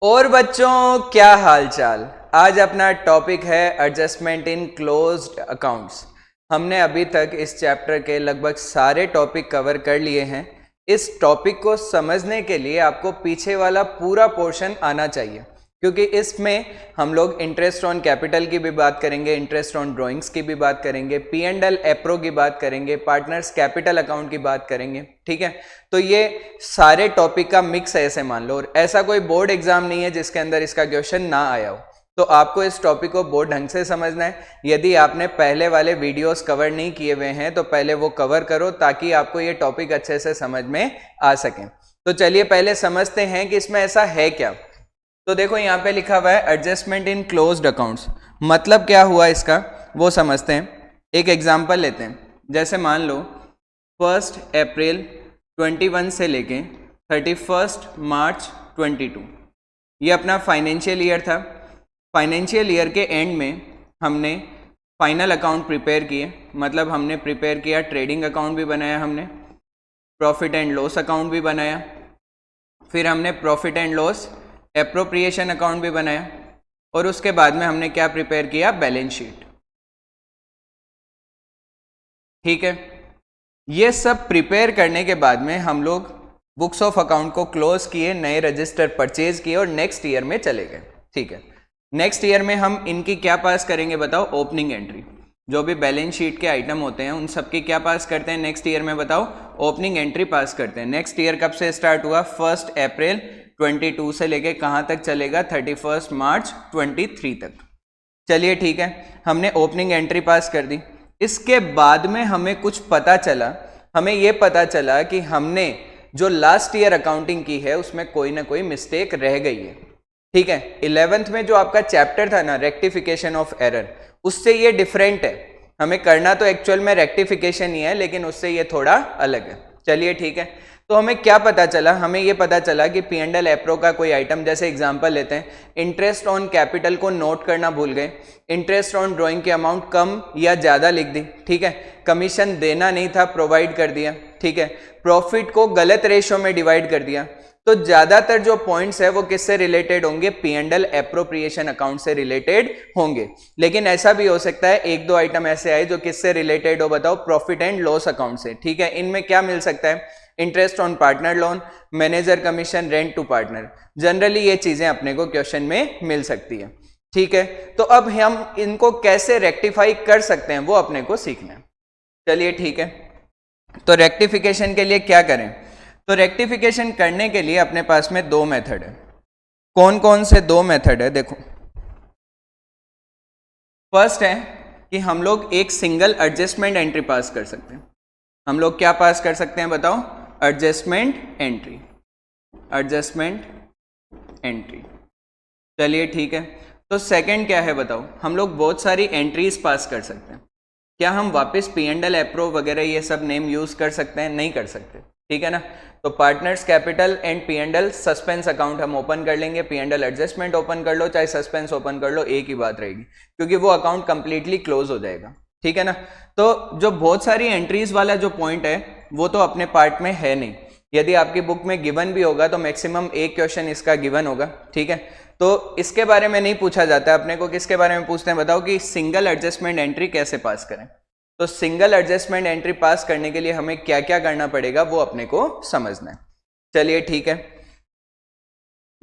और बच्चों क्या हाल चाल। आज अपना टॉपिक है एडजस्टमेंट इन क्लोज्ड अकाउंट्स। हमने अभी तक इस चैप्टर के लगभग सारे टॉपिक कवर कर लिए हैं। इस टॉपिक को समझने के लिए आपको पीछे वाला पूरा पोर्शन आना चाहिए, क्योंकि इसमें हम लोग इंटरेस्ट ऑन कैपिटल की भी बात करेंगे, इंटरेस्ट ऑन ड्राइंग्स की भी बात करेंगे, P&L एप्रो की बात करेंगे, पार्टनर्स कैपिटल अकाउंट की बात करेंगे। ठीक है, तो ये सारे टॉपिक का मिक्स है ऐसे मान लो, और ऐसा कोई बोर्ड एग्जाम नहीं है जिसके अंदर इसका क्वेश्चन ना आया हो। तो आपको इस टॉपिक को बहुत ढंग से समझना है। यदि आपने पहले वाले वीडियोस कवर नहीं किए हुए हैं तो पहले वो कवर करो, ताकि आपको ये टॉपिक अच्छे से समझ में आ सके। तो चलिए पहले समझते हैं कि इसमें ऐसा है क्या। तो देखो यहाँ पे लिखा हुआ है एडजस्टमेंट इन क्लोज्ड अकाउंट्स, मतलब क्या हुआ इसका वो समझते हैं। एक एग्जांपल लेते हैं, जैसे मान लो 1 अप्रैल 21 से लेके 31 मार्च 22, ये अपना फाइनेंशियल ईयर था। फाइनेंशियल ईयर के एंड में हमने फाइनल अकाउंट प्रिपेयर किए, मतलब हमने प्रिपेयर किया, ट्रेडिंग अकाउंट भी बनाया, हमने प्रॉफिट एंड लॉस अकाउंट भी बनाया, फिर हमने profit and loss appropriation account भी बनाया, और उसके बाद में हमने क्या प्रिपेयर किया, बैलेंस शीट। ठीक है, ये सब प्रिपेयर करने के बाद में हम लोग बुक्स ऑफ अकाउंट को क्लोज किए, नए रजिस्टर परचेज किए और नेक्स्ट ईयर में चले गए। ठीक है, नेक्स्ट ईयर में हम इनकी क्या पास करेंगे बताओ, ओपनिंग एंट्री। जो भी बैलेंस शीट के आइटम होते हैं उन सबकी क्या पास करते हैं नेक्स्ट ईयर में बताओ, ओपनिंग एंट्री पास करते हैं। नेक्स्ट ईयर कब से स्टार्ट हुआ, 1 अप्रैल 22 से लेके कहां तक चलेगा, 31 मार्च 23 तक। चलिए ठीक है, हमने ओपनिंग एंट्री पास कर दी। इसके बाद में हमें कुछ पता चला, हमें यह पता चला कि हमने जो लास्ट ईयर अकाउंटिंग की है उसमें कोई ना कोई मिस्टेक रह गई है। ठीक है, 11th में जो आपका चैप्टर था ना, रेक्टिफिकेशन ऑफ एरर, उससे ये डिफरेंट है। हमें करना तो एक्चुअल में रेक्टिफिकेशन ही है, लेकिन उससे ये थोड़ा अलग है। चलिए ठीक है, तो हमें क्या पता चला, हमें ये पता चला कि P&L एप्रो का कोई आइटम, जैसे एग्जांपल लेते हैं, इंटरेस्ट ऑन कैपिटल को नोट करना भूल गए, इंटरेस्ट ऑन ड्राइंग की अमाउंट कम या ज्यादा लिख दी। ठीक है, कमीशन देना नहीं था, प्रोवाइड कर दिया। ठीक है, प्रॉफिट को गलत रेशो में डिवाइड कर दिया। तो ज्यादातर जो पॉइंट्स है वो किससे रिलेटेड होंगे, P&L एप्रोप्रिएशन अकाउंट से रिलेटेड होंगे। लेकिन ऐसा भी हो सकता है एक दो आइटम ऐसे आए जो किससे रिलेटेड हो बताओ, प्रॉफिट एंड लॉस अकाउंट से। ठीक है, इनमें क्या मिल सकता है, interest on partner loan, manager commission, rent to partner. Generally ये चीजें अपने को क्वेश्चन में मिल सकती है। ठीक है, तो अब हम इनको कैसे रेक्टिफाई कर सकते हैं वो अपने को सीखना है। चलिए ठीक है, तो रेक्टिफिकेशन के लिए क्या करें, तो रेक्टिफिकेशन करने के लिए अपने पास में दो मेथड है। कौन कौन से दो मेथड है, देखो। फर्स्ट है कि हम लोग एक सिंगल एडजस्टमेंट एंट्री पास कर सकते हैं। हम लोग क्या पास कर सकते हैं बताओ, एडजस्टमेंट एंट्री, एडजस्टमेंट एंट्री। चलिए ठीक है, तो सेकंड क्या है बताओ, हम लोग बहुत सारी एंट्रीज पास कर सकते हैं। क्या हम वापस P&L एप्रो वगैरह ये सब नेम यूज कर सकते हैं, नहीं कर सकते। ठीक है ना, तो partners capital and P&L suspense account हम ओपन कर लेंगे, P&L एडजस्टमेंट ओपन कर लो चाहे सस्पेंस ओपन कर लो, एक ही बात रहेगी, क्योंकि वो अकाउंट कंप्लीटली क्लोज हो जाएगा। ठीक है ना, तो जो बहुत सारी एंट्रीज वाला जो पॉइंट है वो तो अपने पार्ट में है नहीं। यदि आपकी बुक में गिवन भी होगा तो मैक्सिमम एक क्वेश्चन इसका गिवन होगा। ठीक है, तो इसके बारे में नहीं पूछा जाता है अपने को, किसके बारे में पूछते हैं बताओ, कि सिंगल एडजस्टमेंट एंट्री कैसे पास करें। तो सिंगल एडजस्टमेंट एंट्री पास करने के लिए हमें क्या क्या करना पड़ेगा वो अपने को समझना है। चलिए ठीक है,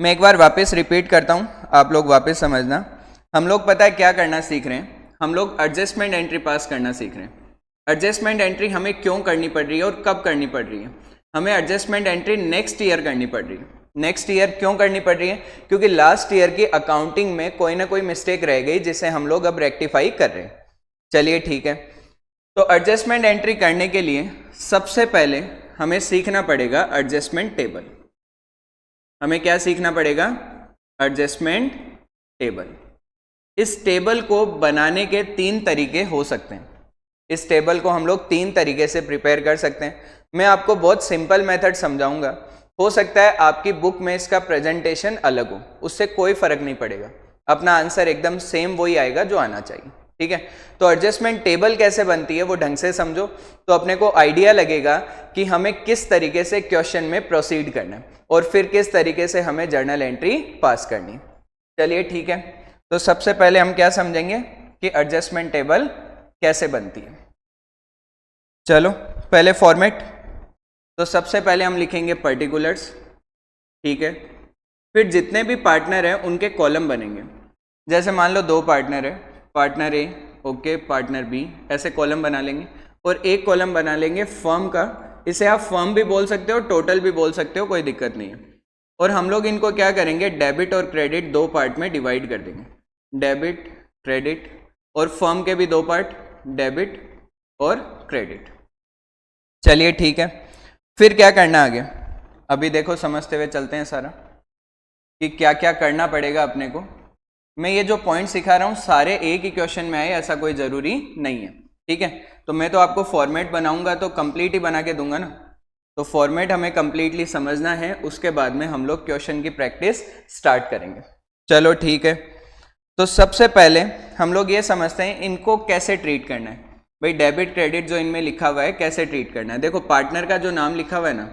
मैं एक बार वापस रिपीट करता हूं, आप लोग वापस समझना। हम लोग पता है क्या करना सीख रहे हैं, हम लोग एडजस्टमेंट एंट्री पास करना सीख रहे हैं। एडजस्टमेंट एंट्री हमें क्यों करनी पड़ रही है और कब करनी पड़ रही है, हमें एडजस्टमेंट एंट्री नेक्स्ट ईयर करनी पड़ रही है। नेक्स्ट ईयर क्यों करनी पड़ रही है, क्योंकि लास्ट ईयर की अकाउंटिंग में कोई ना कोई मिस्टेक रह गई जिसे हम लोग अब रेक्टिफाई कर रहे हैं। चलिए ठीक है, तो एडजस्टमेंट एंट्री करने के लिए सबसे पहले हमें सीखना पड़ेगा एडजस्टमेंट टेबल। हमें क्या सीखना पड़ेगा, एडजस्टमेंट टेबल। इस टेबल को बनाने के तीन तरीके हो सकते हैं। इस टेबल को हम लोग तीन तरीके से प्रिपेयर कर सकते हैं। मैं आपको बहुत सिंपल मेथड समझाऊंगा, हो सकता है आपकी बुक में इसका प्रेजेंटेशन अलग हो, उससे कोई फर्क नहीं पड़ेगा, अपना आंसर एकदम सेम वही आएगा जो आना चाहिए। ठीक है। तो एडजस्टमेंट टेबल कैसे बनती है वो ढंग से समझो, तो अपने को आइडिया लगेगा कि हमें किस तरीके से क्वेश्चन में प्रोसीड करना है और फिर किस तरीके से हमें जर्नल एंट्री पास करनी। चलिए ठीक है, तो सबसे पहले हम क्या समझेंगे कि एडजस्टमेंट टेबल कैसे बनती है। चलो पहले फॉर्मेट, तो सबसे पहले हम लिखेंगे पर्टिकुलर्स, ठीक है। फिर जितने भी पार्टनर हैं उनके कॉलम बनेंगे। जैसे मान लो 2 पार्टनर है, पार्टनर ए, ओके, पार्टनर बी, ऐसे कॉलम बना लेंगे। और एक कॉलम बना लेंगे फर्म का, इसे आप फर्म भी बोल सकते हो, टोटल भी बोल सकते हो, कोई दिक्कत नहीं है। और हम लोग इनको क्या करेंगे, डेबिट और क्रेडिट 2 पार्ट में डिवाइड कर देंगे, डेबिट क्रेडिट, और फर्म के भी 2 पार्ट, डेबिट और क्रेडिट। चलिए ठीक है, फिर क्या करना आगे, अभी देखो समझते हुए चलते हैं सारा कि क्या क्या करना पड़ेगा अपने को। मैं ये जो पॉइंट सिखा रहा हूँ सारे एक ही क्वेश्चन में आए ऐसा कोई ज़रूरी नहीं है, ठीक है। तो मैं तो आपको फॉर्मेट बनाऊंगा तो कंप्लीट ही बना के दूंगा ना, तो फॉर्मेट हमें कंप्लीटली समझना है, उसके बाद में हम लोग क्वेश्चन की प्रैक्टिस स्टार्ट करेंगे। चलो ठीक है, तो सबसे पहले हम लोग ये समझते हैं इनको कैसे ट्रीट करना है। भाई डेबिट क्रेडिट जो इनमें लिखा हुआ है कैसे ट्रीट करना है। देखो पार्टनर का जो नाम लिखा हुआ है ना,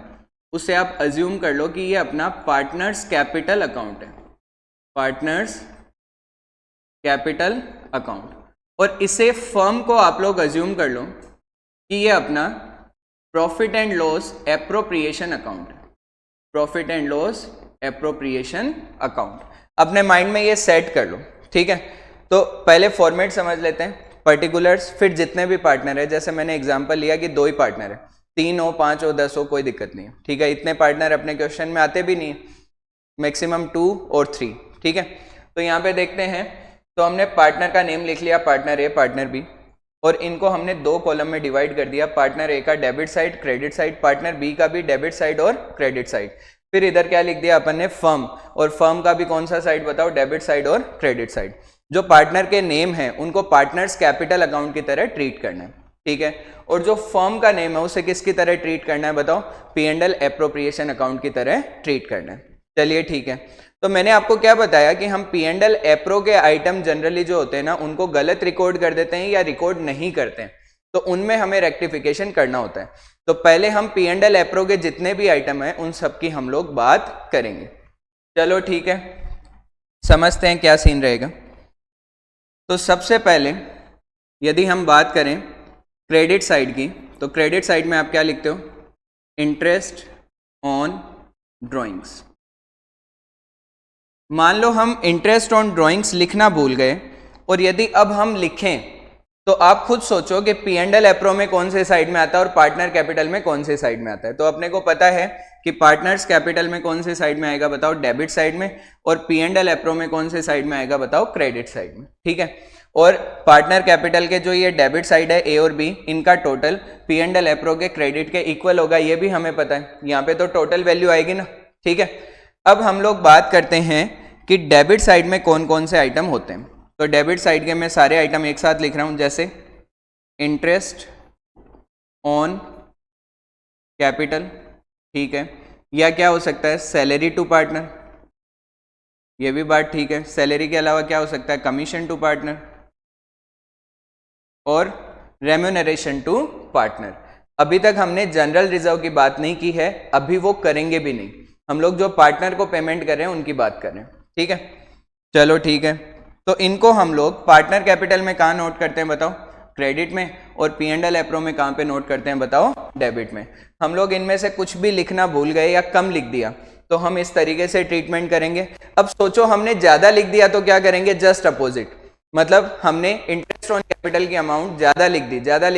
उससे आप अज्यूम कर लो कि ये अपना पार्टनर्स कैपिटल अकाउंट है, पार्टनर्स कैपिटल अकाउंट। और इसे फर्म को आप लोग अज्यूम कर लो कि ये अपना profit and loss appropriation account है, profit and loss appropriation account. अपने माइंड में ये सेट कर लो, ठीक है। तो पहले फॉर्मेट समझ लेते हैं, पर्टिकुलर्स, फिर जितने भी पार्टनर है, जैसे मैंने एग्जांपल लिया कि 2 ही पार्टनर है, 3 हो, 5 हो, 10 हो, कोई दिक्कत नहीं है, ठीक है। इतने पार्टनर अपने क्वेश्चन में आते भी नहीं, मैक्सिमम 2 और 3, ठीक है। तो यहाँ पे देखते हैं, तो हमने पार्टनर का नेम लिख लिया, पार्टनर ए, पार्टनर बी, और इनको हमने 2 कॉलम में डिवाइड कर दिया, पार्टनर ए का debit side, credit side, partner B का भी डेबिट साइड और क्रेडिट साइड। फिर इधर क्या लिख दिया अपन ने, फर्म, और फर्म का भी कौन सा साइड बताओ, डेबिट साइड और क्रेडिट साइड। जो पार्टनर के नेम है उनको पार्टनर्स कैपिटल अकाउंट की तरह ट्रीट करना है, ठीक है। और जो फर्म का नेम है उसे किसकी तरह ट्रीट करना है बताओ, P&L एप्रोप्रिएशन अकाउंट की तरह ट्रीट करना है। चलिए ठीक है, तो मैंने आपको क्या बताया कि हम P&L एप्रो के आइटम जनरली जो होते हैं ना उनको गलत रिकॉर्ड कर देते हैं या रिकॉर्ड नहीं करते हैं, तो उनमें हमें रेक्टिफिकेशन करना होता है। तो पहले हम P&L एप्रो के जितने भी आइटम हैं उन सब की हम लोग बात करेंगे। चलो ठीक है, समझते हैं क्या सीन रहेगा। तो सबसे पहले यदि हम बात करें क्रेडिट साइड की, तो क्रेडिट साइड में आप क्या लिखते हो, इंटरेस्ट ऑन ड्राइंग्स। मान लो हम इंटरेस्ट ऑन ड्राइंग्स लिखना भूल गए, और यदि अब हम लिखें तो आप खुद सोचो कि P&L एप्रो में कौन से साइड में आता है और पार्टनर कैपिटल में कौन से साइड में आता है। तो अपने को पता है कि पार्टनर्स कैपिटल में कौन से साइड में आएगा बताओ, डेबिट साइड में, और P&L एप्रो में कौन से साइड में आएगा बताओ, क्रेडिट साइड में, ठीक है। और पार्टनर कैपिटल के जो ये डेबिट साइड है ए और बी, इनका टोटल P&L एप्रो के क्रेडिट के इक्वल होगा, ये भी हमें पता है, यहाँ पे तो टोटल वैल्यू आएगी ना, ठीक है। अब हम लोग बात करते हैं कि डेबिट साइड में कौन कौन से आइटम होते हैं। तो डेबिट साइड के मैं सारे आइटम एक साथ लिख रहा हूं, जैसे इंटरेस्ट ऑन कैपिटल, ठीक है, या क्या हो सकता है, सैलरी टू पार्टनर, ये भी बात ठीक है। सैलरी के अलावा क्या हो सकता है, कमीशन टू पार्टनर और रेम्यूनरेशन टू पार्टनर। अभी तक हमने जनरल रिजर्व की बात नहीं की है, अभी वो करेंगे भी नहीं, हम लोग जो पार्टनर को पेमेंट कर रहे हैं उनकी बात कर रहे हैं, ठीक है। चलो ठीक है, तो इनको हम लोग पार्टनर कैपिटल में कहाँ नोट करते हैं बताओ, क्रेडिट में, और P&L एप्रो में कहाँ पे नोट करते हैं बताओ, डेबिट में। हम लोग इनमें से कुछ भी लिखना भूल गए या कम लिख दिया तो हम इस तरीके से ट्रीटमेंट करेंगे। अब सोचो हमने ज्यादा लिख दिया तो क्या करेंगे, जस्ट अपोजिट, मतलब हमने इंटरेस्ट ऑन कैपिटल की अमाउंट ज्यादा लिख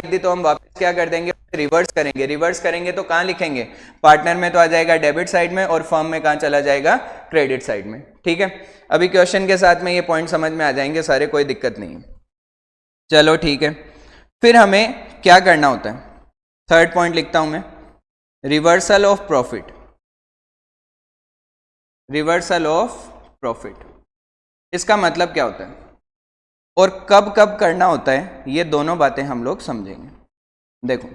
दी तो हम वापस क्या कर देंगे, रिवर्स करेंगे तो कहाँ लिखेंगे, पार्टनर में तो आ जाएगा डेबिट साइड में, और फर्म में कहाँ चला जाएगा, क्रेडिट साइड में, ठीक है। अभी क्वेश्चन के साथ में ये पॉइंट समझ में आ जाएंगे सारे, कोई दिक्कत नहीं है। चलो ठीक है, फिर हमें क्या करना होता है, थर्ड पॉइंट लिखता हूं मैं, reversal of profit, reversal of profit. इसका मतलब क्या होता है और कब कब करना होता है, ये दोनों बातें हम लोग समझेंगे। देखो,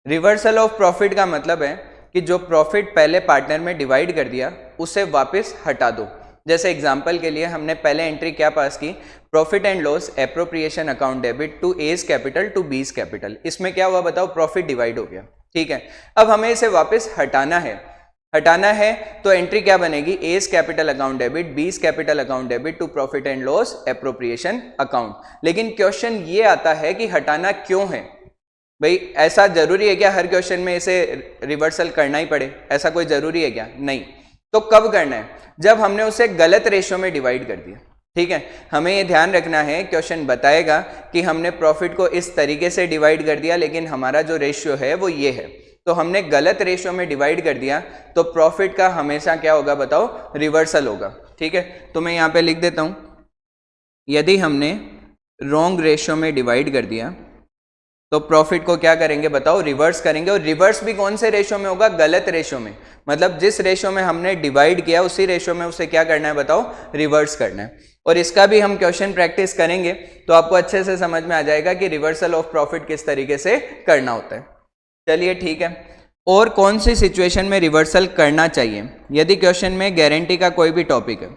रिवर्सल ऑफ प्रॉफिट का मतलब है कि जो प्रॉफिट पहले पार्टनर में डिवाइड कर दिया उसे वापस हटा दो, जैसे एग्जांपल के लिए हमने पहले एंट्री क्या पास की, profit and loss appropriation account debit to A's capital to B's capital. इसमें क्या हुआ बताओ, प्रॉफिट डिवाइड हो गया, ठीक है। अब हमें इसे वापस हटाना है तो एंट्री क्या बनेगी, A's capital account debit B's capital account debit to profit and loss appropriation account. लेकिन क्वेश्चन ये आता है कि हटाना क्यों है भाई, ऐसा जरूरी है क्या हर क्वेश्चन में इसे रिवर्सल करना ही पड़े, ऐसा कोई जरूरी है क्या, नहीं। तो कब करना है, जब हमने उसे गलत रेशियो में डिवाइड कर दिया, ठीक है। हमें ये ध्यान रखना है, क्वेश्चन बताएगा कि हमने प्रॉफिट को इस तरीके से डिवाइड कर दिया लेकिन हमारा जो रेशियो है वो ये है, तो हमने गलत रेशियो में डिवाइड कर दिया, तो प्रॉफिट का हमेशा क्या होगा बताओ, रिवर्सल होगा, ठीक है। तो मैं यहाँ पे लिख देता हूँ, यदि हमने रॉन्ग रेशियो में डिवाइड कर दिया तो प्रॉफिट को क्या करेंगे बताओ, रिवर्स करेंगे। और रिवर्स भी कौन से रेशियो में होगा, गलत रेशियो में, मतलब जिस रेशियो में हमने डिवाइड किया उसी रेशियो में उसे क्या करना है बताओ, रिवर्स करना है। और इसका भी हम क्वेश्चन प्रैक्टिस करेंगे तो आपको अच्छे से समझ में आ जाएगा कि रिवर्सल ऑफ प्रॉफिट किस तरीके से करना होता है। चलिए ठीक है, और कौन सी सिचुएशन में रिवर्सल करना चाहिए, यदि क्वेश्चन में गारंटी का कोई भी टॉपिक है,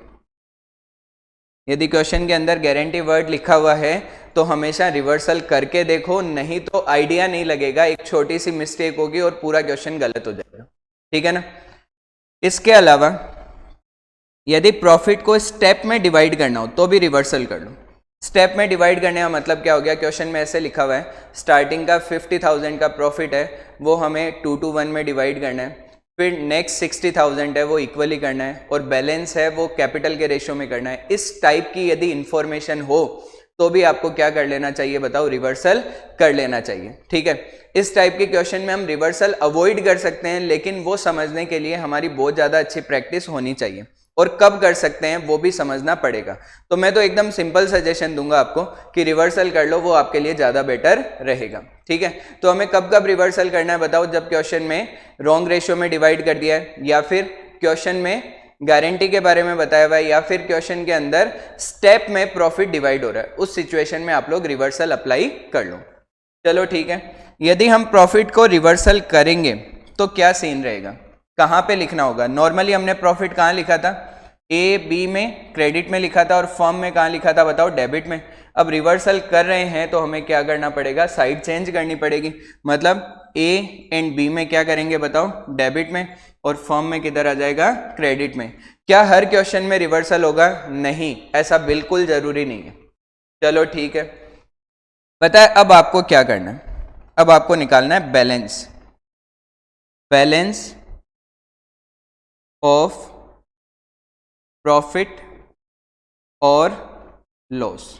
यदि क्वेश्चन के अंदर गारंटी वर्ड लिखा हुआ है तो हमेशा रिवर्सल करके देखो, नहीं तो आइडिया नहीं लगेगा, एक छोटी सी मिस्टेक होगी और पूरा क्वेश्चन गलत हो जाएगा, ठीक है ना। इसके अलावा यदि प्रॉफिट को स्टेप में डिवाइड करना हो तो भी रिवर्सल कर लो। स्टेप में डिवाइड करने का मतलब क्या हो गया, क्वेश्चन में ऐसे लिखा हुआ है, स्टार्टिंग का 50,000 का प्रॉफिट है वो हमें 2 to 1 में डिवाइड करना है, फिर नेक्स्ट 60,000 है वो इक्वली करना है, और बैलेंस है वो कैपिटल के रेशियो में करना है। इस टाइप की यदि इंफॉर्मेशन हो तो भी आपको क्या कर लेना चाहिए बताओ, रिवर्सल कर लेना चाहिए, ठीक है। इस टाइप के क्वेश्चन में हम रिवर्सल अवॉइड कर सकते हैं, लेकिन वो समझने के लिए हमारी बहुत ज़्यादा अच्छी प्रैक्टिस होनी चाहिए, और कब कर सकते हैं वो भी समझना पड़ेगा। तो मैं तो एकदम सिंपल सजेशन दूंगा आपको कि रिवर्सल कर लो, वो आपके लिए ज़्यादा बेटर रहेगा, ठीक है। तो हमें कब कब रिवर्सल करना है बताओ, जब क्वेश्चन में रॉन्ग रेशियो में डिवाइड कर दिया है, या फिर क्वेश्चन में गारंटी के बारे में बताया हुआ है, या फिर क्वेश्चन के अंदर स्टेप में प्रॉफिट डिवाइड हो रहा है, उस सिचुएशन में आप लोग रिवर्सल अप्लाई कर लो। चलो ठीक है, यदि हम प्रॉफिट को रिवर्सल करेंगे तो क्या सीन रहेगा, कहाँ पे लिखना होगा। नॉर्मली हमने प्रॉफिट कहाँ लिखा था, ए बी में क्रेडिट में लिखा था, और फर्म में कहाँ लिखा था बताओ, डेबिट में। अब रिवर्सल कर रहे हैं तो हमें क्या करना पड़ेगा, साइड चेंज करनी पड़ेगी, मतलब ए एंड बी में क्या करेंगे बताओ, डेबिट में, और फर्म में किधर आ जाएगा, क्रेडिट में। क्या हर क्वेश्चन में रिवर्सल होगा, नहीं, ऐसा बिल्कुल जरूरी नहीं है। चलो ठीक है, पता है अब आपको क्या करना है, अब आपको निकालना है बैलेंस, बैलेंस ऑफ प्रॉफिट और लॉस।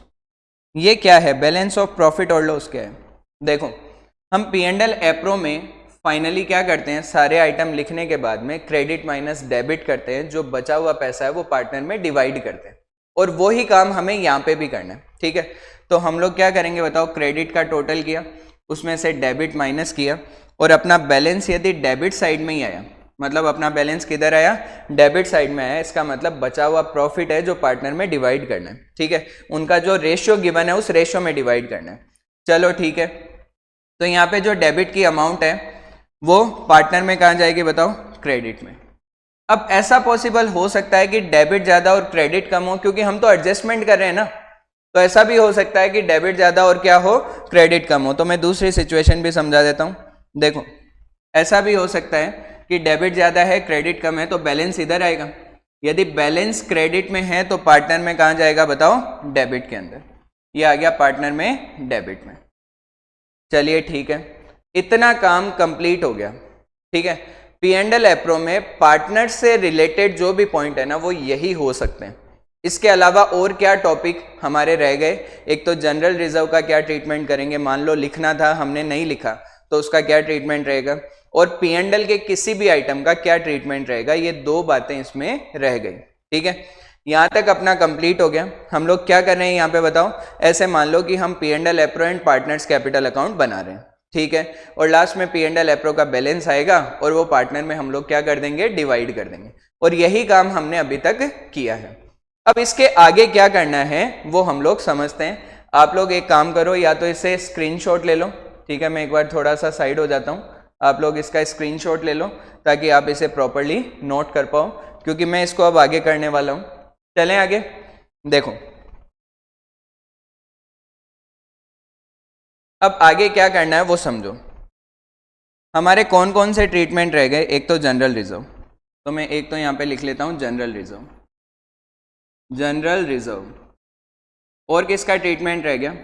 ये क्या है, बैलेंस ऑफ प्रॉफिट और लॉस क्या है। देखो हम P&L एप्रो में फाइनली क्या करते हैं, सारे आइटम लिखने के बाद में क्रेडिट माइनस डेबिट करते हैं, जो बचा हुआ पैसा है वो पार्टनर में डिवाइड करते हैं, और वही काम हमें यहाँ पे भी करना है, ठीक है। तो हम लोग क्या करेंगे बताओ, क्रेडिट का टोटल किया, उसमें से डेबिट माइनस किया, और अपना बैलेंस यदि डेबिट साइड में ही आया, मतलब अपना बैलेंस किधर आया, डेबिट साइड में आया, इसका मतलब बचा हुआ प्रॉफिट है जो पार्टनर में डिवाइड करना है, ठीक है। उनका जो रेशियो गिवन है उस रेशियो में डिवाइड करना है। चलो ठीक है, तो यहाँ पे जो डेबिट की अमाउंट है वो पार्टनर में कहाँ जाएगी बताओ, क्रेडिट में। अब ऐसा पॉसिबल हो सकता है कि डेबिट ज़्यादा और क्रेडिट कम हो, क्योंकि हम तो एडजस्टमेंट कर रहे हैं ना, तो ऐसा भी हो सकता है कि डेबिट ज़्यादा और क्या हो, क्रेडिट कम हो। तो मैं दूसरी सिचुएशन भी समझा देता हूँ। देखो ऐसा भी हो सकता है कि डेबिट ज़्यादा है क्रेडिट कम है, तो बैलेंस इधर आएगा। यदि बैलेंस क्रेडिट में है तो पार्टनर में कहाँ जाएगा बताओ, डेबिट के अंदर। ये आ गया पार्टनर में, डेबिट में। चलिए ठीक है, इतना काम कंप्लीट हो गया, ठीक है। P&L एप्रो में पार्टनर से रिलेटेड जो भी पॉइंट है ना वो यही हो सकते हैं। इसके अलावा और क्या टॉपिक हमारे रह गए, एक तो जनरल रिजर्व का क्या ट्रीटमेंट करेंगे, मान लो लिखना था हमने नहीं लिखा तो उसका क्या ट्रीटमेंट रहेगा, और P&L के किसी भी आइटम का क्या ट्रीटमेंट रहेगा, ये दो बातें इसमें रह गई, ठीक है। यहाँ तक अपना कंप्लीट हो गया। हम लोग क्या कर रहे हैं यहाँ पे बताओ, ऐसे मान लो कि हम P&L appro and partners capital account बना रहे हैं, ठीक है, और लास्ट में P&L एप्रो का बैलेंस आएगा और वो पार्टनर में हम लोग क्या कर देंगे, डिवाइड कर देंगे, और यही काम हमने अभी तक किया है। अब इसके आगे क्या करना है वो हम लोग समझते हैं। आप लोग एक काम करो, या तो इसे स्क्रीनशॉट ले लो, ठीक है, मैं एक बार थोड़ा सा साइड हो जाता हूँ, आप लोग इसका स्क्रीनशॉट ले लो ताकि आप इसे प्रॉपरली नोट कर पाओ, क्योंकि मैं इसको अब आगे करने वाला हूँ। चलें आगे, देखो अब आगे क्या करना है वो समझो। हमारे कौन कौन से ट्रीटमेंट रह गए, एक तो जनरल रिजर्व, तो मैं एक तो यहां पे लिख लेता हूं जनरल रिजर्व, जनरल रिजर्व। और किसका ट्रीटमेंट रह गया,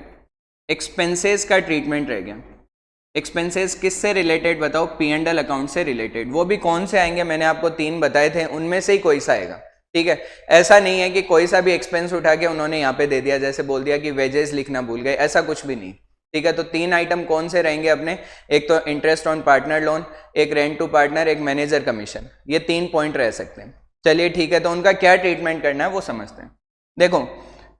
एक्सपेंसेस का ट्रीटमेंट रह गया। एक्सपेंसेस किससे रिलेटेड बताओ, पी एंड एल अकाउंट से रिलेटेड। वो भी कौन से आएंगे, मैंने आपको 3 बताए थे, उनमें से ही कोई सा आएगा, ठीक है। ऐसा नहीं है कि कोई सा भी एक्सपेंस उठा के उन्होंने यहाँ पे दे दिया, जैसे बोल दिया कि वेजेस लिखना भूल गए, ऐसा कुछ भी नहीं, ठीक है। तो 3 आइटम कौन से रहेंगे अपने, एक तो इंटरेस्ट ऑन पार्टनर लोन, एक रेंट टू पार्टनर, एक मैनेजर कमीशन, ये 3 पॉइंट रह सकते हैं। चलिए ठीक है, तो उनका क्या ट्रीटमेंट करना है वो समझते हैं। देखो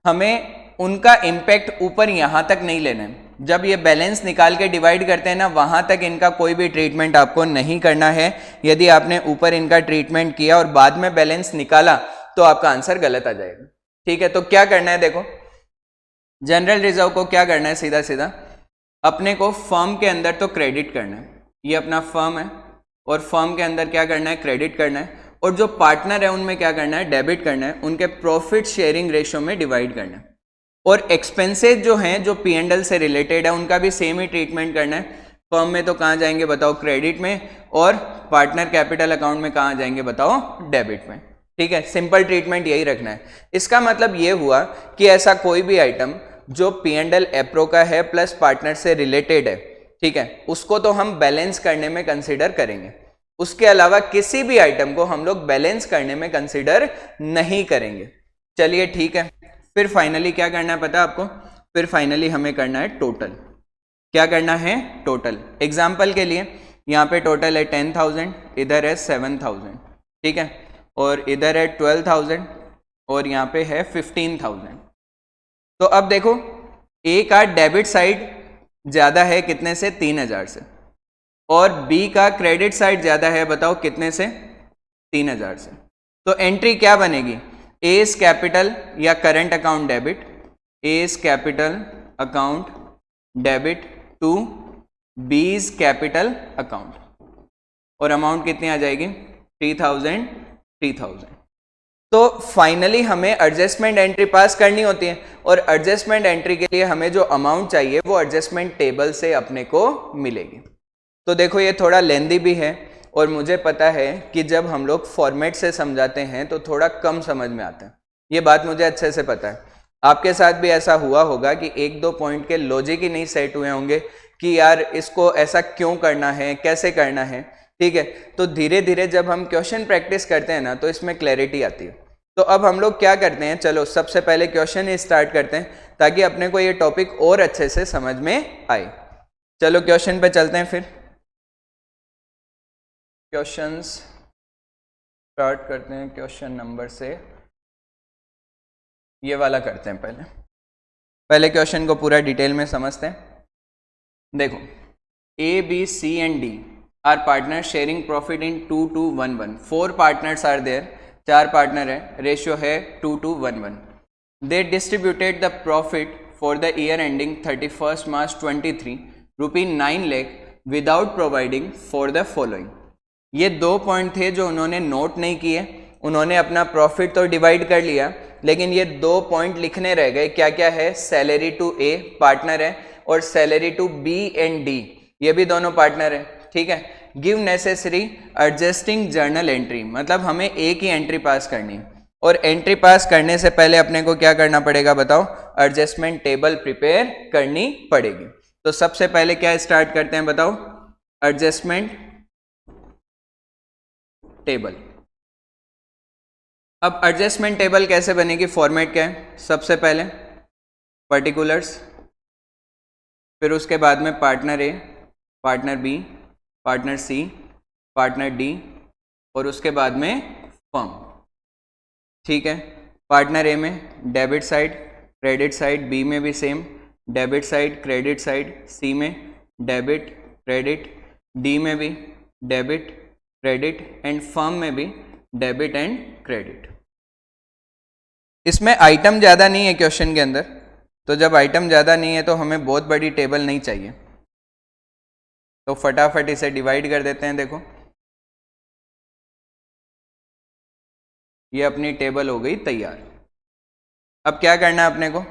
हमें उनका इंपैक्ट ऊपर यहां तक नहीं लेना है, जब ये बैलेंस निकाल के डिवाइड करते हैं ना, वहां तक इनका कोई भी ट्रीटमेंट आपको नहीं करना है। यदि आपने ऊपर इनका ट्रीटमेंट किया और बाद में बैलेंस निकाला तो आपका आंसर गलत आ जाएगा, ठीक है। तो क्या करना है, देखो जनरल रिजर्व को क्या करना है, सीधा सीधा अपने को फर्म के अंदर तो क्रेडिट करना है, ये अपना फर्म है और फर्म के अंदर क्या करना है, क्रेडिट करना है। और जो पार्टनर है उनमें क्या करना है, डेबिट करना है, उनके प्रॉफिट शेयरिंग रेशियो में डिवाइड करना है। और एक्सपेंसेस जो हैं, जो पी एंड एल से रिलेटेड है, उनका भी सेम ही ट्रीटमेंट करना है। फर्म में तो कहाँ जाएंगे बताओ, क्रेडिट में, और पार्टनर कैपिटल अकाउंट में कहाँ जाएंगे बताओ, डेबिट में, ठीक है। सिंपल ट्रीटमेंट यही रखना है। इसका मतलब ये हुआ कि ऐसा कोई भी आइटम जो पी एंड एल एप्रो का है प्लस पार्टनर से रिलेटेड है, ठीक है, उसको तो हम बैलेंस करने में कंसिडर करेंगे। उसके अलावा किसी भी आइटम को हम लोग बैलेंस करने में कंसिडर नहीं करेंगे। चलिए ठीक है, फिर फाइनली क्या करना है पता है आपको, फिर फाइनली हमें करना है टोटल। क्या करना है, टोटल। एग्जाम्पल के लिए यहाँ पे टोटल है 10,000, इधर है 7,000, ठीक है, और इधर है 12,000 और यहाँ पे है 15,000। तो अब देखो ए का डेबिट साइड ज्यादा है कितने से, 3,000 से, और बी का क्रेडिट साइड ज्यादा है, बताओ कितने से, 3,000 से। तो एंट्री क्या बनेगी, एज कैपिटल या current account debit, A's capital account debit to B's capital account, और अमाउंट कितनी आ जाएगी, 3,000 3,000। तो फाइनली हमें एडजस्टमेंट एंट्री पास करनी होती है, और एडजस्टमेंट एंट्री के लिए हमें जो अमाउंट चाहिए वो एडजस्टमेंट टेबल से अपने को मिलेगी। तो देखो ये थोड़ा लेंदी भी है, और मुझे पता है कि जब हम लोग फॉर्मेट से समझाते हैं तो थोड़ा कम समझ में आता है, ये बात मुझे अच्छे से पता है। आपके साथ भी ऐसा हुआ होगा कि 1-2 पॉइंट के लॉजिक ही नहीं सेट हुए होंगे कि यार इसको ऐसा क्यों करना है, कैसे करना है, ठीक है। तो धीरे धीरे जब हम क्वेश्चन प्रैक्टिस करते हैं ना तो इसमें क्लैरिटी आती है। तो अब हम लोग क्या करते हैं, चलो सबसे पहले क्वेश्चन ही स्टार्ट करते हैं ताकि अपने को ये टॉपिक और अच्छे से समझ में आए। चलो क्वेश्चन पे चलते हैं, फिर क्वेश्चंस स्टार्ट करते हैं। क्वेश्चन नंबर से ये वाला करते हैं, पहले क्वेश्चन को पूरा डिटेल में समझते हैं। देखो A B C and D are partner sharing profit in 2-2-1-1। 4 partners are there, 4 partner है, रेशियो है 2-2-1-1। They distributed the profit for the year ending 31 March 23 rupee 9 lakh without providing for the following. ये 2 point थे जो उन्होंने note नहीं किए। उन्होंने अपना प्रॉफिट तो डिवाइड कर लिया, लेकिन ये 2 पॉइंट लिखने रह गए। क्या क्या है, सैलरी टू ए पार्टनर है, और salary to B and D ये भी दोनों पार्टनर है, ठीक है। Give necessary adjusting journal entry, मतलब हमें एक ही एंट्री पास करनी है, और एंट्री पास करने से पहले अपने को क्या करना पड़ेगा बताओ, एडजस्टमेंट टेबल प्रिपेयर करनी पड़ेगी। तो सबसे पहले क्या स्टार्ट करते हैं बताओ, एडजस्टमेंट टेबल। अब एडजस्टमेंट टेबल कैसे बनेगी, फॉर्मेट क्या है, सबसे पहले पर्टिकुलर्स, फिर उसके बाद में partner A, partner B, partner C, partner D, और उसके बाद में फर्म, ठीक है। पार्टनर ए में debit side credit side, B में भी same debit side credit side, C में डेबिट क्रेडिट, डी में भी डेबिट क्रेडिट, एंड फर्म में भी डेबिट एंड क्रेडिट। इसमें आइटम ज़्यादा नहीं है क्वेश्चन के अंदर, तो जब आइटम ज़्यादा नहीं है तो हमें बहुत बड़ी टेबल नहीं चाहिए, तो फटाफट इसे डिवाइड कर देते हैं। देखो ये अपनी टेबल हो गई तैयार, अब क्या करना है अपने को,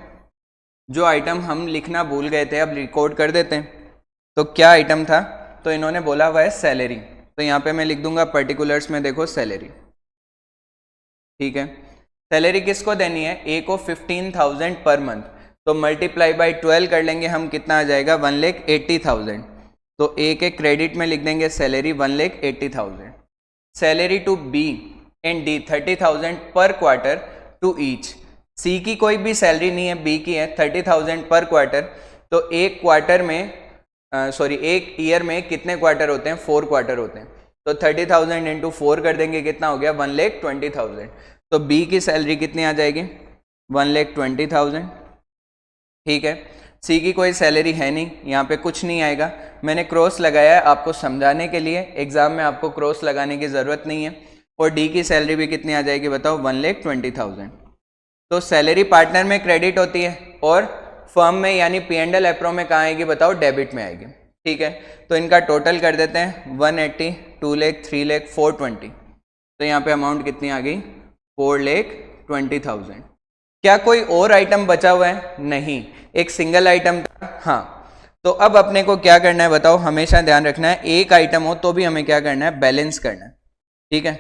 जो आइटम हम लिखना भूल गए थे अब रिकॉर्ड कर देते हैं। तो क्या आइटम था, तो इन्होंने बोला हुआ है सैलरी, तो यहाँ पे मैं लिख दूंगा पर्टिकुलर्स में, देखो सैलरी, ठीक है। सैलरी किसको देनी है, ए को 15,000 पर मंथ, तो मल्टीप्लाई बाई 12 कर लेंगे हम, कितना आ जाएगा 1,80,000। तो ए के क्रेडिट में लिख देंगे salary 1,80,000। Salary to B and D 30,000 पर क्वार्टर टू ईच। सी की कोई भी सैलरी नहीं है, बी की है 30,000 पर क्वार्टर। तो एक क्वार्टर में एक ईयर में कितने क्वार्टर होते हैं, 4 क्वार्टर होते हैं। तो 30,000 इंटू 4 कर देंगे, कितना हो गया 1,20,000। तो बी की सैलरी कितनी आ जाएगी 1,20,000, ठीक है। सी की कोई सैलरी है नहीं, यहाँ पे कुछ नहीं आएगा, मैंने क्रॉस लगाया है आपको समझाने के लिए, एग्जाम में आपको क्रॉस लगाने की ज़रूरत नहीं है। और डी की सैलरी भी कितनी आ जाएगी बताओ 1,20,000। तो सैलरी पार्टनर में क्रेडिट होती है और फर्म में यानी P&L एप्रो में कहाँ आएगी बताओ, डेबिट में आएगी, ठीक है। तो इनका टोटल कर देते हैं 180, 2 लाख, 3 लाख, 420। तो यहाँ पे अमाउंट कितनी आ गई 4,20,000। क्या कोई और आइटम बचा हुआ है, नहीं, एक सिंगल आइटम था, हाँ। तो अब अपने को क्या करना है बताओ, हमेशा ध्यान रखना है एक आइटम हो तो भी हमें क्या करना है, बैलेंस करना है, ठीक है।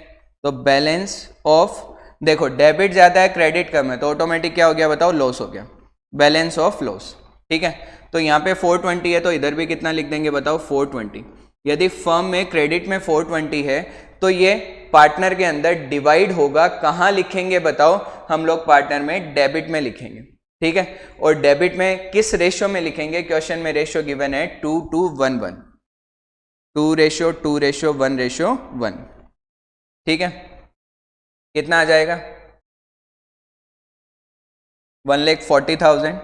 तो बैलेंस ऑफ, देखो डेबिट ज्यादा है क्रेडिट कम है, तो ऑटोमेटिक क्या हो गया बताओ, लॉस हो गया, बैलेंस ऑफ लॉस, ठीक है। तो यहाँ पे 420 है तो इधर भी कितना लिख देंगे बताओ 420। यदि फर्म में क्रेडिट में 420 है तो ये पार्टनर के अंदर डिवाइड होगा, कहाँ लिखेंगे बताओ, हम लोग पार्टनर में डेबिट में लिखेंगे, ठीक है। और डेबिट में किस रेशियो में लिखेंगे, क्वेश्चन में रेशियो गिवन है 2:1:1, 2:1:1, ठीक है। कितना आ जाएगा 1,40,000,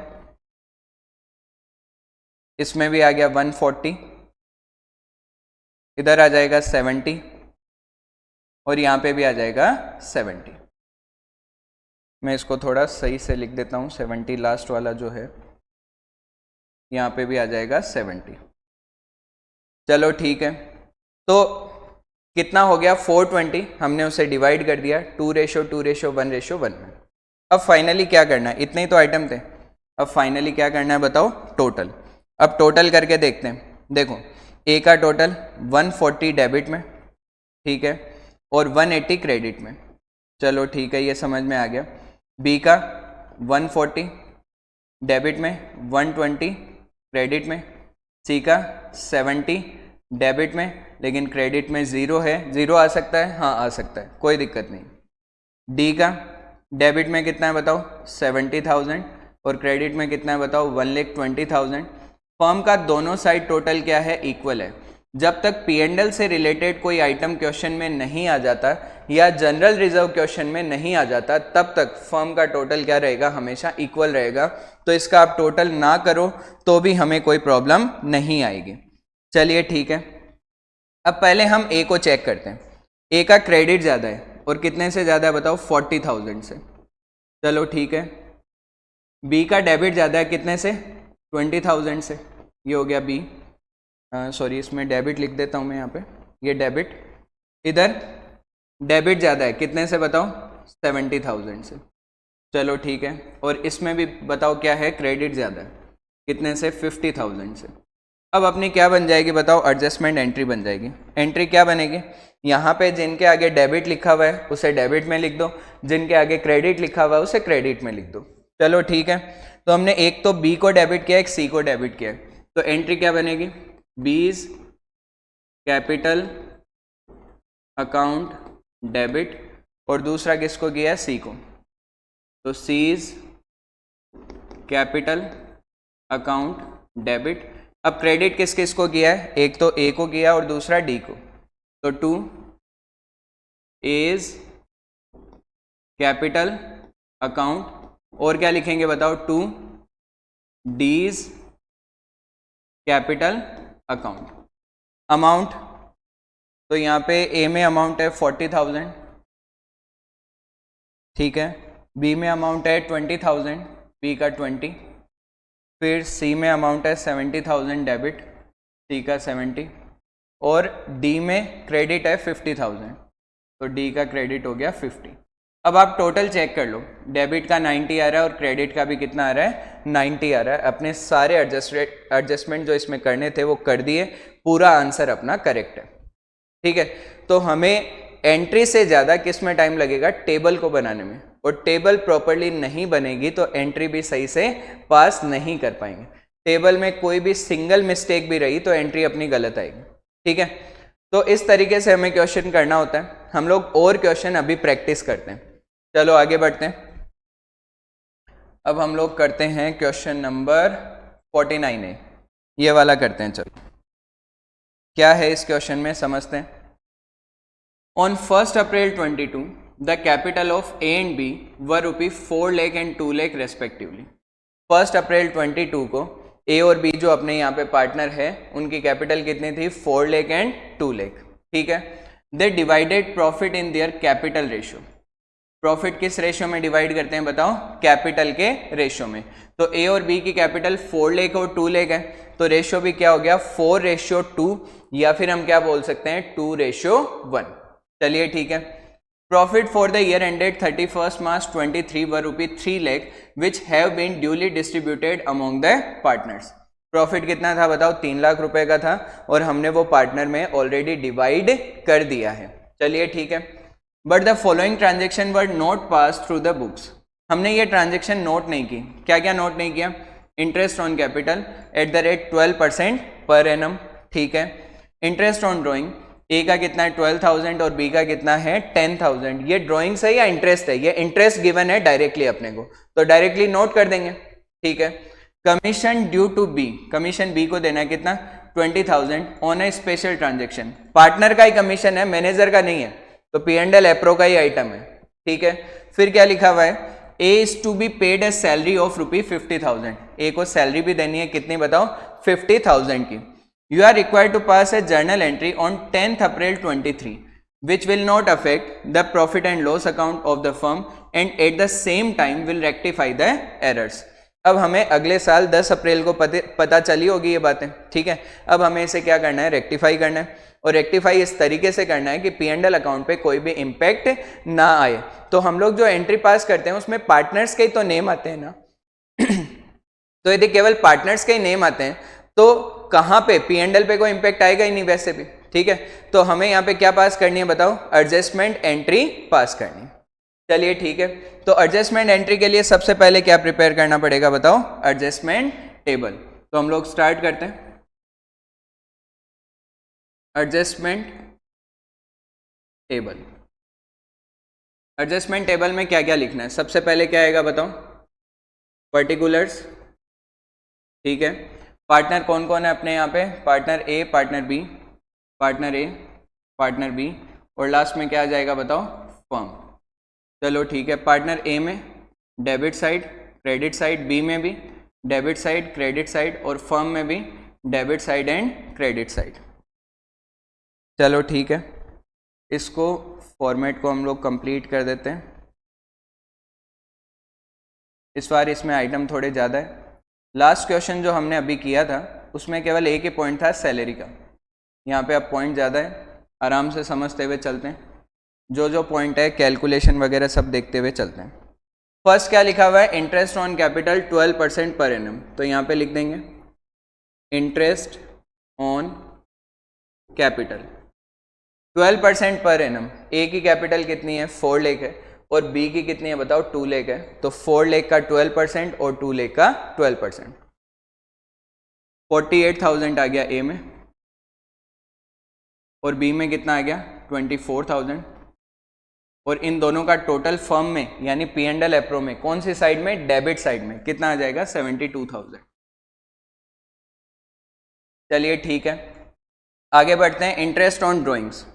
इसमें भी आ गया 140, इधर आ जाएगा 70 और यहाँ पे भी आ जाएगा 70। मैं इसको थोड़ा सही से लिख देता हूँ, 70 लास्ट वाला जो है, यहाँ पे भी आ जाएगा 70। चलो ठीक है, तो कितना हो गया 420, हमने उसे डिवाइड कर दिया 2:2:1:1 में। अब फाइनली क्या करना है, इतने ही तो आइटम थे, अब फाइनली क्या करना है बताओ, टोटल। अब टोटल करके देखते हैं, देखो ए का टोटल 140 डेबिट में, ठीक है, और 180 क्रेडिट में, चलो ठीक है ये समझ में आ गया। बी का 140 डेबिट में, 120 क्रेडिट में, सी का 70 डेबिट में, लेकिन क्रेडिट में 0 है, 0 आ सकता है, हाँ आ सकता है, कोई दिक्कत नहीं। डी का डेबिट में कितना है बताओ 70,000 और क्रेडिट में कितना है बताओ 1,20,000। फर्म का दोनों साइड टोटल क्या है, इक्वल है। जब तक P&L से रिलेटेड कोई आइटम क्वेश्चन में नहीं आ जाता या जनरल रिजर्व क्वेश्चन में नहीं आ जाता, तब तक फर्म का टोटल क्या रहेगा, हमेशा इक्वल रहेगा। तो इसका आप टोटल ना करो तो भी हमें कोई प्रॉब्लम नहीं आएगी। चलिए ठीक है, अब पहले हम ए को चेक करते हैं। ए का क्रेडिट ज़्यादा है और कितने से ज़्यादा है बताओ 40,000 से, चलो ठीक है। बी का डेबिट ज़्यादा है, कितने से 20,000 से, ये हो गया बी, सॉरी इसमें डेबिट लिख देता हूँ मैं यहाँ पे, ये डेबिट, इधर डेबिट ज़्यादा है, कितने से बताओ 70,000 से, चलो ठीक है। और इसमें भी बताओ क्या है, क्रेडिट ज़्यादा है, कितने से 50,000 से। अब अपनी क्या बन जाएगी बताओ, एडजस्टमेंट एंट्री बन जाएगी। एंट्री क्या बनेगी, यहाँ पे जिनके आगे डेबिट लिखा हुआ है उसे डेबिट में लिख दो, जिनके आगे क्रेडिट लिखा हुआ है उसे क्रेडिट में लिख दो, चलो ठीक है। तो हमने एक तो बी को डेबिट किया, एक सी को डेबिट किया, तो एंट्री क्या बनेगी, बीज कैपिटल अकाउंट डेबिट, और दूसरा किसको किया है, सी को, तो सीज कैपिटल अकाउंट डेबिट। अब क्रेडिट किस किस को किया है, एक तो ए को किया और दूसरा डी को, तो 2 एज कैपिटल अकाउंट, और क्या लिखेंगे बताओ 2 डीज कैपिटल अकाउंट। अमाउंट, तो यहाँ पे ए में अमाउंट है 40,000, ठीक है, बी में अमाउंट है 20,000, बी का 20, फिर सी में अमाउंट है 70,000 डेबिट, सी का 70, और डी में क्रेडिट है 50,000, तो डी का क्रेडिट हो गया 50। अब आप टोटल चेक कर लो, डेबिट का 90 आ रहा है और क्रेडिट का भी कितना आ रहा है, 90 आ रहा है। अपने सारे एडजस्टमेंट जो इसमें करने थे वो कर दिए, पूरा आंसर अपना करेक्ट है। ठीक है, तो हमें एंट्री से ज़्यादा किस में टाइम लगेगा, टेबल को बनाने में, और टेबल प्रॉपरली नहीं बनेगी तो एंट्री भी सही से पास नहीं कर पाएंगे। टेबल में कोई भी सिंगल मिस्टेक भी रही तो एंट्री अपनी गलत आएगी। ठीक है, तो इस तरीके से हमें क्वेश्चन करना होता है। हम लोग और क्वेश्चन अभी प्रैक्टिस करते हैं। चलो आगे बढ़ते हैं। अब हम लोग करते हैं क्वेश्चन नंबर 49 है, ये वाला करते हैं। चलो क्या है इस क्वेश्चन में समझते हैं। On 1 April 22 the capital of A and B were rupee 4 lakh and 2 lakh respectively. 1 April 22 को ए और बी जो अपने यहाँ पे पार्टनर है उनकी कैपिटल कितनी थी, 4 लाख एंड 2 लाख। ठीक है, they divided profit in their capital ratio. Profit किस रेशियो में डिवाइड करते हैं बताओ, कैपिटल के रेशियो में। तो ए और बी की कैपिटल 4 लाख और 2 लाख है, तो रेशियो भी क्या हो गया, 4:2, या फिर हम क्या बोल सकते हैं, 2:1। चलिए ठीक है। Profit for the year ended 31 March 23 were rupee 3 lakh which have been duly distributed among the partners. Profit कितना था बताओ, 3 लाख रुपए का था और हमने वो पार्टनर में ऑलरेडी डिवाइड कर दिया है। चलिए ठीक है, but the following transaction were not pass through the books. हमने ये ट्रांजेक्शन नोट नहीं की। क्या क्या नोट नहीं किया, interest on capital at the rate 12% per annum. ठीक है, इंटरेस्ट ऑन ड्रॉइंग, ए का कितना है 12,000 और बी का कितना है 10,000। ये ड्रॉइंग्स है या इंटरेस्ट है, ये इंटरेस्ट गिवन है डायरेक्टली अपने को, तो डायरेक्टली नोट कर देंगे। ठीक है, commission due to B, commission B को देना है कितना, 20,000 on a special transaction. Partner का ही कमीशन है, मैनेजर का नहीं है, तो P&L एप्रो का ही आइटम है। ठीक है, फिर क्या लिखा हुआ है, A is to be paid a salary of rupee 50,000। A को सैलरी भी देनी है, कितनी बताओ, 50,000 की। You are required to pass a journal entry on 10 April 23 which will not affect the profit and loss account of the firm and at the same time will rectify the errors. अब हमें अगले साल 10 अप्रैल को पता चली होगी ये बातें। ठीक है, अब हमें इसे क्या करना है, रेक्टिफाई करना है, और रेक्टिफाई इस तरीके से करना है कि P&L अकाउंट पे कोई भी इम्पैक्ट ना आए। तो हम लोग जो एंट्री पास करते हैं उसमें पार्टनर्स के ही तो नेम आते हैं ना तो यदि केवल पार्टनर्स के ही नेम आते हैं तो कहाँ पे P&L पे कोई इम्पैक्ट आएगा ही नहीं वैसे भी। ठीक है, तो हमें यहाँ पे क्या पास करनी है बताओ, एडजस्टमेंट एंट्री पास करनी है। चलिए ठीक है, तो एडजस्टमेंट एंट्री के लिए सबसे पहले क्या प्रिपेयर करना पड़ेगा बताओ, एडजस्टमेंट टेबल। तो हम लोग स्टार्ट करते हैं। एडजस्टमेंट टेबल, एडजस्टमेंट टेबल में क्या क्या लिखना है, सबसे पहले क्या आएगा बताओ, पर्टिकुलर्स। ठीक है, पार्टनर कौन कौन है अपने यहाँ पे, partner A, partner B, partner A, partner B, और लास्ट में क्या आ जाएगा बताओ, फर्म। चलो ठीक है, पार्टनर ए में debit side credit side, B में भी डेबिट साइड क्रेडिट साइड, और फर्म में भी debit side and credit side. चलो ठीक है, इसको फॉर्मेट को हम लोग कंप्लीट कर देते हैं। इस बार इसमें आइटम थोड़े ज़्यादा है। लास्ट क्वेश्चन जो हमने अभी किया था उसमें केवल एक ही पॉइंट था सैलरी का, यहाँ पे अब पॉइंट ज़्यादा है, आराम से समझते हुए चलते हैं। जो जो पॉइंट है कैलकुलेशन वगैरह सब देखते हुए चलते हैं। फर्स्ट क्या लिखा हुआ है, interest on capital 12% per annum, तो यहाँ पे लिख देंगे interest on capital 12% per annum. ए की कैपिटल कितनी है, 4 लाख है, और बी की कितनी है बताओ, 2 लाख है। तो 4 लाख का 12% और 2 लाख का 12%, 48,000 आ गया ए में, और बी में कितना आ गया 24,000, और इन दोनों का टोटल फर्म में यानी P&L एप्रो में कौन सी साइड में, डेबिट साइड में कितना आ जाएगा 72,000। चलिए ठीक है, आगे बढ़ते हैं। Interest on drawings,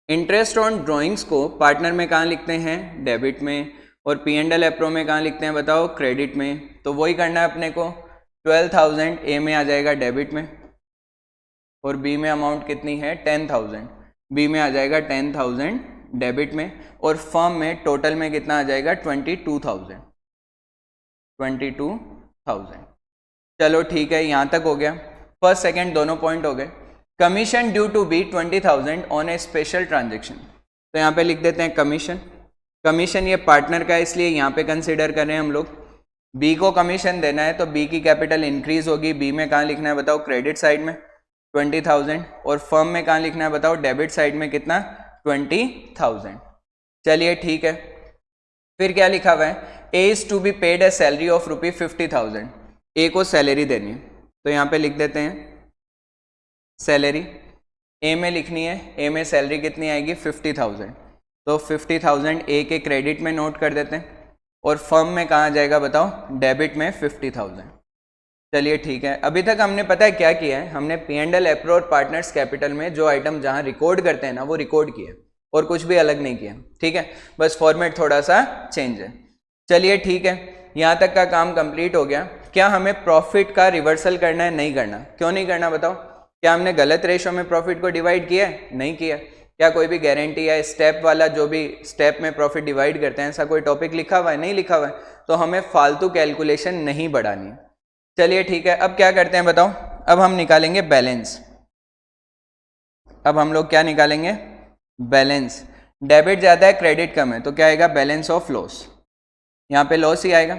interest on drawings को पार्टनर में कहाँ लिखते हैं, डेबिट में, और P&L एप्रो में कहाँ लिखते हैं बताओ, क्रेडिट में। तो वही करना है अपने को, 12,000 ए में आ जाएगा डेबिट में, और बी में अमाउंट कितनी है 10,000, बी में आ जाएगा 10,000 डेबिट में, और फर्म में टोटल में कितना आ जाएगा 22,000। चलो ठीक है, यहाँ तक हो गया। फर्स्ट सेकंड दोनों पॉइंट हो गए। Commission due to B 20,000 on a special transaction, तो यहाँ पे लिख देते हैं कमीशन कमीशन ये पार्टनर का है इसलिए यहाँ पे कंसिडर कर रहे हैं हम लोग। बी को कमीशन देना है तो बी की कैपिटल इंक्रीज होगी। बी में कहाँ लिखना है बताओ, क्रेडिट साइड में 20,000, और फर्म में कहाँ लिखना है बताओ, डेबिट साइड में कितना, 20,000। चलिए ठीक है, फिर क्या लिखा हुआ है, A is to be paid a salary of ₹50,000। A को सैलरी देनी है तो यहाँ पे लिख देते हैं सैलरी। ए में लिखनी है, ए में सैलरी कितनी आएगी 50,000, तो 50,000 ए के क्रेडिट में नोट कर देते हैं, और फर्म में कहाँ जाएगा बताओ, डेबिट में 50,000। चलिए ठीक है, अभी तक हमने पता है क्या किया है, हमने P&L एप्रो और पार्टनर्स कैपिटल में जो आइटम जहाँ रिकॉर्ड करते हैं ना वो रिकॉर्ड किया और कुछ भी अलग नहीं किया। ठीक है, बस फॉर्मेट थोड़ा सा चेंज है। चलिए ठीक है, यहाँ तक का काम कंप्लीट हो गया। क्या हमें प्रॉफिट का रिवर्सल करना है, नहीं करना? क्यों नहीं करना बताओ? क्या हमने गलत रेशो में प्रॉफिट को डिवाइड किया है? नहीं किया। क्या कोई भी गारंटी है स्टेप वाला, जो भी स्टेप में प्रॉफिट डिवाइड करते हैं, ऐसा कोई टॉपिक लिखा हुआ है? नहीं लिखा हुआ है, तो हमें फालतू कैलकुलेशन नहीं बढ़ानी है। चलिए ठीक है, अब क्या करते हैं बताओ, अब हम निकालेंगे बैलेंस। अब हम लोग क्या निकालेंगे, बैलेंस। डेबिट ज़्यादा है क्रेडिट कम है, तो क्या आएगा, बैलेंस ऑफ लॉस। यहाँ पे लॉस ही आएगा।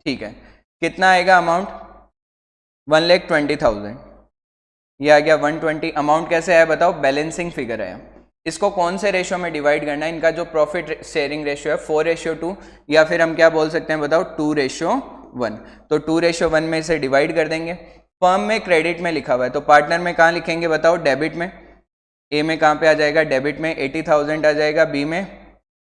ठीक है, कितना आएगा अमाउंट, 1,20,000, ये आ गया 120। अमाउंट कैसे आया बताओ, बैलेंसिंग फिगर आया। इसको कौन से रेशियो में डिवाइड करना है, इनका जो प्रॉफिट शेयरिंग रेशियो है 4:2, या फिर हम क्या बोल सकते हैं बताओ, 2:1। तो 2:1 में इसे डिवाइड कर देंगे। फर्म में क्रेडिट में लिखा हुआ है, तो पार्टनर में कहाँ लिखेंगे बताओ, डेबिट में। ए में कहाँ पे आ जाएगा, डेबिट में 80,000 आ जाएगा, बी में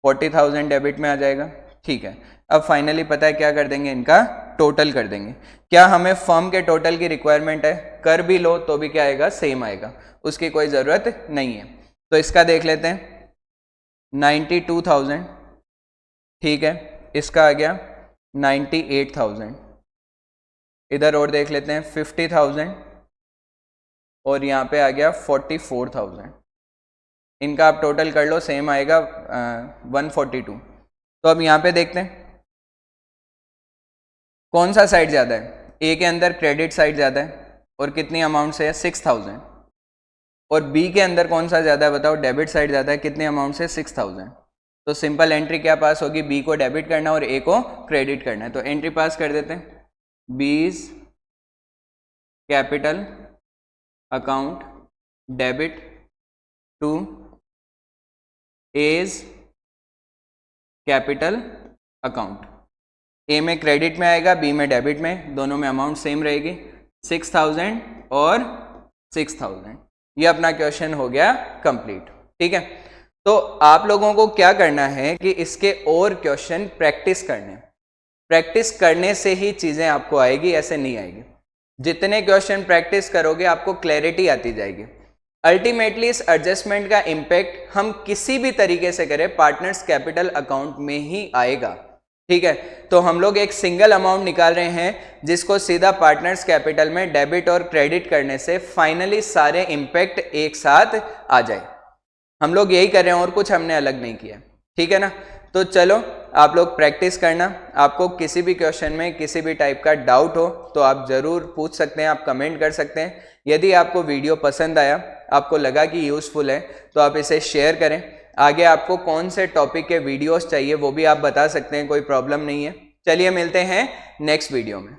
40,000 डेबिट में आ जाएगा। ठीक है, अब फाइनली पता है क्या कर देंगे, इनका टोटल कर देंगे। क्या हमें फर्म के टोटल की रिक्वायरमेंट है, कर भी लो तो भी क्या आएगा, सेम आएगा, उसकी कोई ज़रूरत नहीं है। तो इसका देख लेते हैं, 92,000। ठीक है, इसका आ गया 98,000। इधर और देख लेते हैं 50,000, और यहाँ पे आ गया 44,000। इनका आप टोटल कर लो, सेम आएगा 142। तो अब यहाँ पे देखते हैं कौन सा साइड ज़्यादा है। ए के अंदर क्रेडिट साइड ज़्यादा है, और कितनी अमाउंट से है, 6,000। और बी के अंदर कौन सा ज़्यादा है बताओ, डेबिट साइड ज़्यादा है, कितने अमाउंट से, 6,000। तो सिंपल एंट्री क्या पास होगी, बी को डेबिट करना और ए को क्रेडिट करना है। तो एंट्री पास कर देते हैं, B's capital account debit to A's capital account. A में क्रेडिट में आएगा, बी में डेबिट में, दोनों में अमाउंट सेम रहेगी, 6,000 और 6,000। ये अपना क्वेश्चन हो गया कंप्लीट। ठीक है, तो आप लोगों को क्या करना है कि इसके और क्वेश्चन प्रैक्टिस करने। प्रैक्टिस करने से ही चीजें आपको आएगी, ऐसे नहीं आएगी। जितने क्वेश्चन प्रैक्टिस करोगे आपको क्लैरिटी आती जाएगी। अल्टीमेटली इस एडजस्टमेंट का इम्पैक्ट हम किसी भी तरीके से करें पार्टनर्स कैपिटल अकाउंट में ही आएगा। ठीक है, तो हम लोग एक सिंगल अमाउंट निकाल रहे हैं जिसको सीधा पार्टनर्स कैपिटल में डेबिट और क्रेडिट करने से फाइनली सारे इम्पैक्ट एक साथ आ जाए। हम लोग यही कर रहे हैं और कुछ हमने अलग नहीं किया। ठीक है ना, तो चलो आप लोग प्रैक्टिस करना। आपको किसी भी क्वेश्चन में किसी भी टाइप का डाउट हो तो आप ज़रूर पूछ सकते हैं, आप कमेंट कर सकते हैं। यदि आपको वीडियो पसंद आया, आपको लगा कि यूज़फुल है, तो आप इसे शेयर करें। आगे आपको कौन से टॉपिक के वीडियोस चाहिए वो भी आप बता सकते हैं, कोई प्रॉब्लम नहीं है। चलिए मिलते हैं नेक्स्ट वीडियो में।